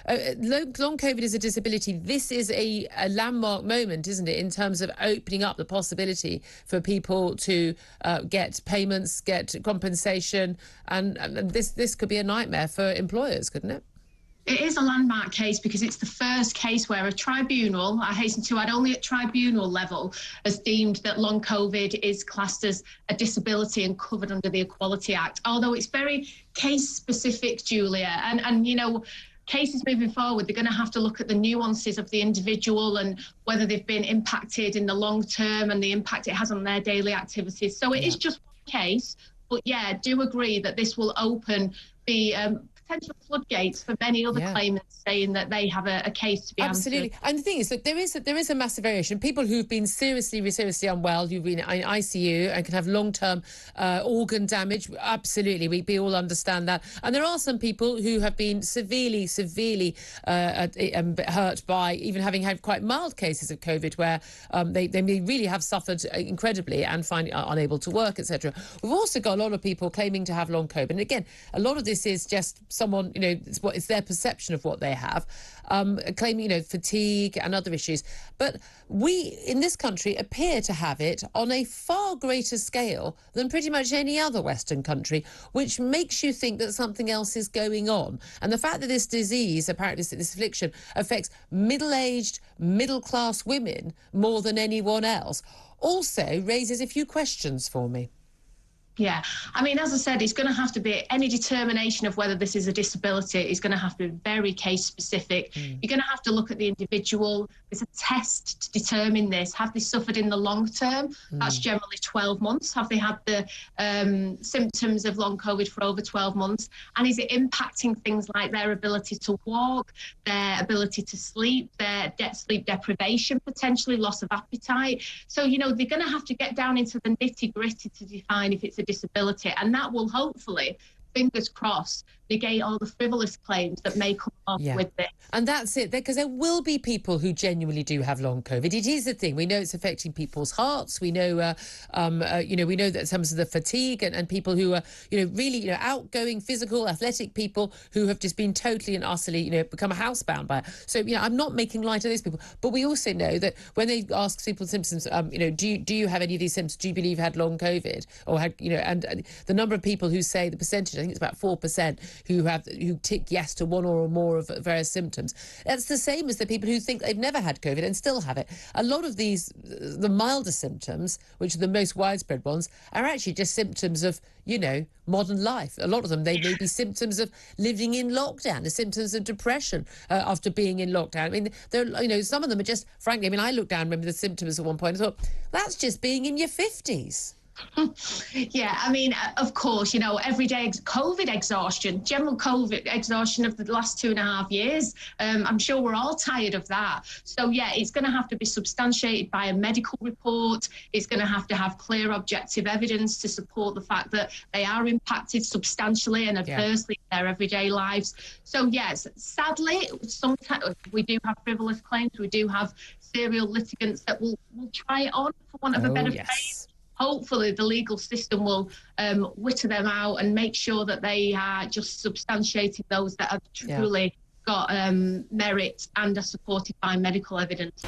long COVID is a disability. This is a landmark moment, isn't it, in terms of opening up the possibility for people to get payments, get compensation, and this could be a nightmare for employers, couldn't it? It is a landmark case because it's the first case where a tribunal, I hasten to add, only at tribunal level, has deemed that long COVID is classed as a disability and covered under the Equality Act. Although it's very case specific, Julia, and you know, cases moving forward, they're going to have to look at the nuances of the individual and whether they've been impacted in the long term and the impact it has on their daily activities. So it is just one case, but yeah, do agree that this will open the potential floodgates for many other claimants saying that they have a case to be Absolutely. answered. And the thing is that there is a massive variation. People who've been seriously unwell, who've been in ICU and can have long-term organ damage, absolutely, we all understand that. And there are some people who have been severely hurt by even having had quite mild cases of COVID where they really have suffered incredibly and find unable to work, etc. We've also got a lot of people claiming to have long COVID. And again, a lot of this is just someone, you know, it's their perception of what they have, claiming, you know, fatigue and other issues. But we in this country appear to have it on a far greater scale than pretty much any other Western country, which makes you think that something else is going on. And the fact that this disease, apparently this affliction, affects middle-aged, middle-class women more than anyone else also raises a few questions for me. Yeah, I mean, as I said, it's going to have to be any determination of whether this is a disability is going to have to be very case specific. You're going to have to look at the individual. There's a test to determine this. Have they suffered in the long term? That's generally 12 months. Have they had the symptoms of long COVID for over 12 months? And is it impacting things like their ability to walk, their ability to sleep, their sleep deprivation, potentially loss of appetite? So, you know, they're going to have to get down into the nitty gritty to define if it's a disability, and that will hopefully, fingers crossed, negate all the frivolous claims that may come up with this. And that's it, because there will be people who genuinely do have long COVID. It is a thing. We know it's affecting people's hearts. We know, we know that some of the fatigue and people who are, really, outgoing, physical, athletic people who have just been totally and utterly, become housebound by it. So, I'm not making light of these people. But we also know that when they ask people symptoms, do you have any of these symptoms? Do you believe you had long COVID? Or had, and the number of people who say, the percentage, I think it's about 4%, who tick yes to one or more of various symptoms. That's the same as the people who think they've never had COVID and still have it. A lot of these, the milder symptoms, which are the most widespread ones, are actually just symptoms of, modern life. A lot of them, they may be symptoms of living in lockdown, the symptoms of depression after being in lockdown. I mean, there, some of them are just, frankly, I looked down, remember the symptoms at one point, and thought, that's just being in your 50s. Yeah, of course, everyday COVID exhaustion, general COVID exhaustion of the last 2.5 years. I'm sure we're all tired of that. So, yeah, it's going to have to be substantiated by a medical report. It's going to have clear objective evidence to support the fact that they are impacted substantially and adversely in their everyday lives. So, yes, sadly, sometimes we do have frivolous claims. We do have serial litigants that will try it on, for want of a better phrase. Hopefully the legal system will witter them out and make sure that they are just substantiating those that have truly got merit and are supported by medical evidence.